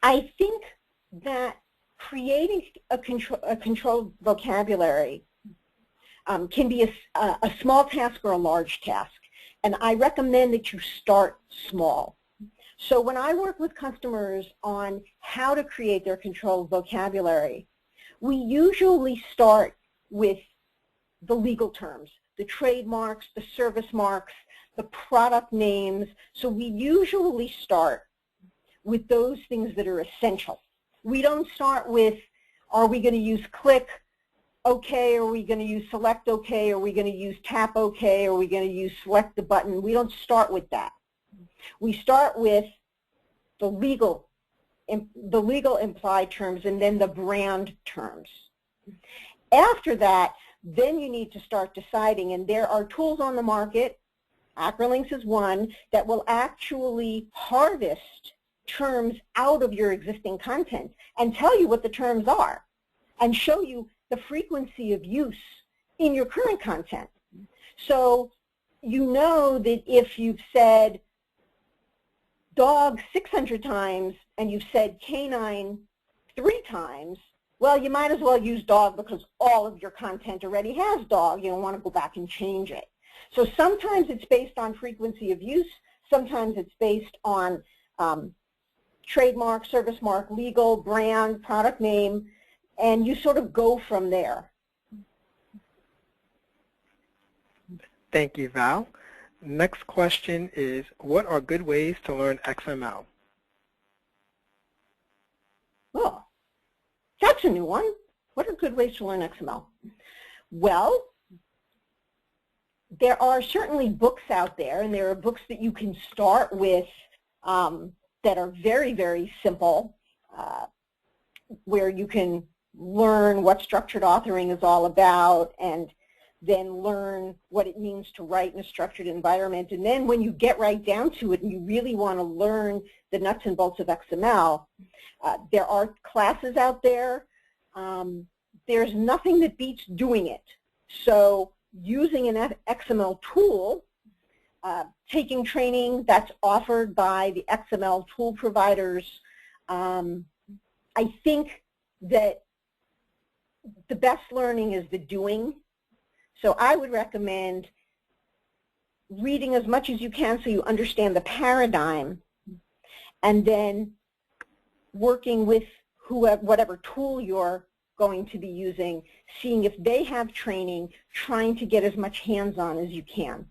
I think that creating a controlled vocabulary can be a small task or a large task. And I recommend that you start small. So when I work with customers on how to create their controlled vocabulary, we usually start with the legal terms, the trademarks, the service marks, the product names. So we usually start with those things that are essential. We don't start with, are we going to use click OK, are we going to use select OK, are we going to use tap OK, are we going to use select the button? We don't start with that. We start with the legal implied terms and then the brand terms. After that, then you need to start deciding, and there are tools on the market, Acrolinx is one, that will actually harvest terms out of your existing content and tell you what the terms are and show you the frequency of use in your current content. So you know that if you've said dog 600 times and you've said canine 3 times, well, you might as well use dog because all of your content already has dog. You don't want to go back and change it. So sometimes it's based on frequency of use. Sometimes it's based on trademark, service mark, legal, brand, product name, and you sort of go from there. Thank you, Val. Next question is, what are good ways to learn XML? Oh, that's a new one. What are good ways to learn XML? Well, there are certainly books out there, and there are books that you can start with that are very, very simple, where you can learn what structured authoring is all about and then learn what it means to write in a structured environment. And then when you get right down to it and you really want to learn the nuts and bolts of XML, there are classes out there. There's nothing that beats doing it. So using an XML tool, taking training that's offered by the XML tool providers, I think that the best learning is the doing. So I would recommend reading as much as you can so you understand the paradigm, and then working with whatever tool you're going to be using, seeing if they have training, trying to get as much hands-on as you can.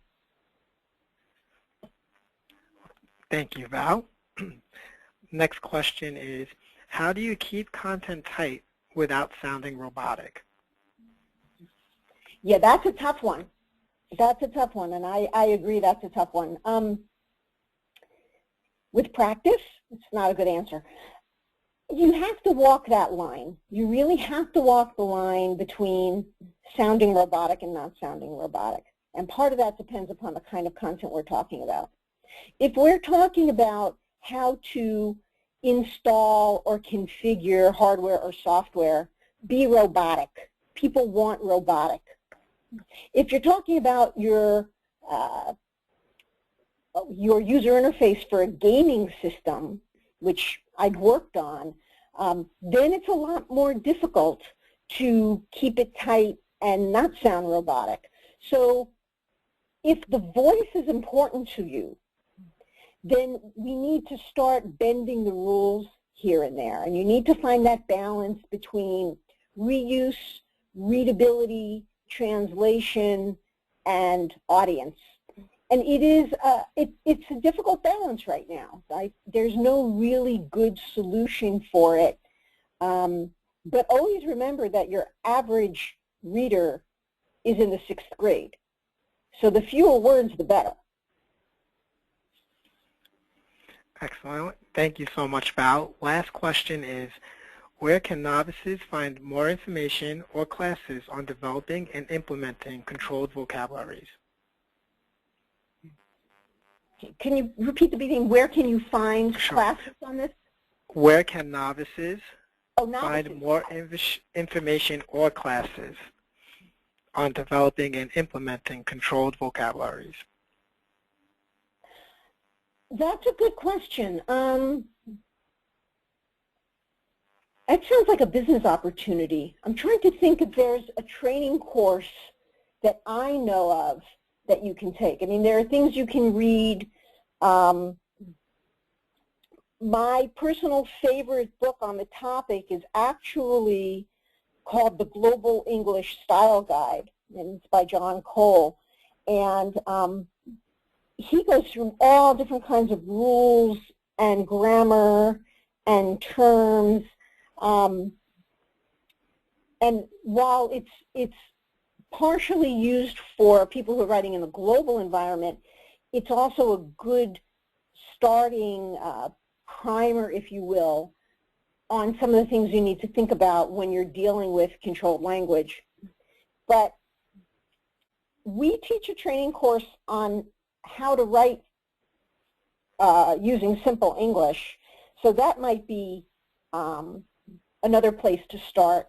Thank you, Val. Next question is, how do you keep content tight without sounding robotic? Yeah, that's a tough one. That's a tough one, and I agree that's a tough one. With practice, it's not a good answer. You have to walk that line. You really have to walk the line between sounding robotic and not sounding robotic. And part of that depends upon the kind of content we're talking about. If we're talking about how to install or configure hardware or software, be robotic. People want robotic. If you're talking about your user interface for a gaming system, which I've worked on, then it's a lot more difficult to keep it tight and not sound robotic. So if the voice is important to you, then we need to start bending the rules here and there. And you need to find that balance between reuse, readability, translation, and audience. And it is it's a difficult balance right now. There's no really good solution for it. But always remember that your average reader is in the 6th grade. So the fewer words, the better. Excellent. Thank you so much, Val. Last question is, where can novices find more information or classes on developing and implementing controlled vocabularies? Can you repeat the beginning? Where can you find classes on this? Where can novices novices find more information or classes on developing and implementing controlled vocabularies? That's a good question. That sounds like a business opportunity. I'm trying to think if there's a training course that I know of that you can take. I mean, there are things you can read. My personal favorite book on the topic is actually called The Global English Style Guide, and it's by John Cole. And he goes through all different kinds of rules and grammar and terms. And while it's partially used for people who are writing in the global environment, it's also a good starting primer, if you will, on some of the things you need to think about when you're dealing with controlled language. But we teach a training course on how to write using simple English, so that might be another place to start.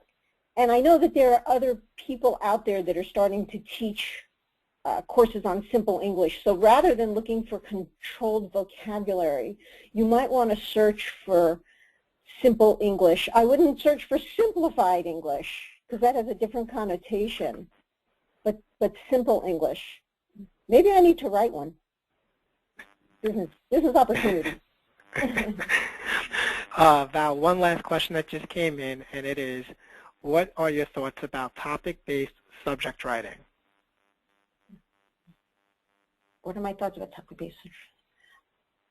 And I know that there are other people out there that are starting to teach courses on simple English. So rather than looking for controlled vocabulary, you might want to search for simple English. I wouldn't search for simplified English because that has a different connotation, but simple English. Maybe I need to write one. Business opportunity. Val, one last question that just came in, and it is, what are your thoughts about topic-based subject writing? what are my thoughts about topic-based?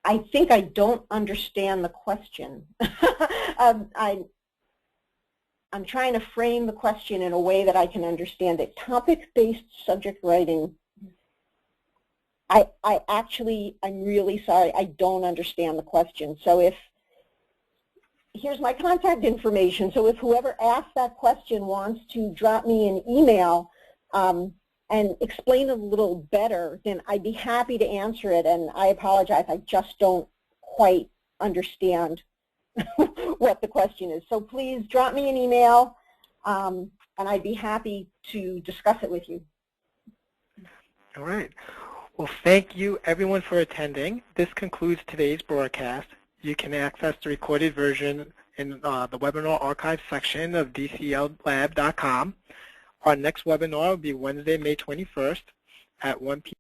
I think I don't understand the question. I'm trying to frame the question in a way that I can understand it. Topic-based subject writing, I'm really sorry, I don't understand the question. So here's my contact information. So if whoever asked that question wants to drop me an email and explain it a little better, then I'd be happy to answer it. And I apologize, I just don't quite understand what the question is. So please drop me an email, and I'd be happy to discuss it with you. All right. Well, thank you everyone for attending. This concludes today's broadcast. You can access the recorded version in the webinar archive section of dcllab.com. Our next webinar will be Wednesday, May 21st at 1 p.m.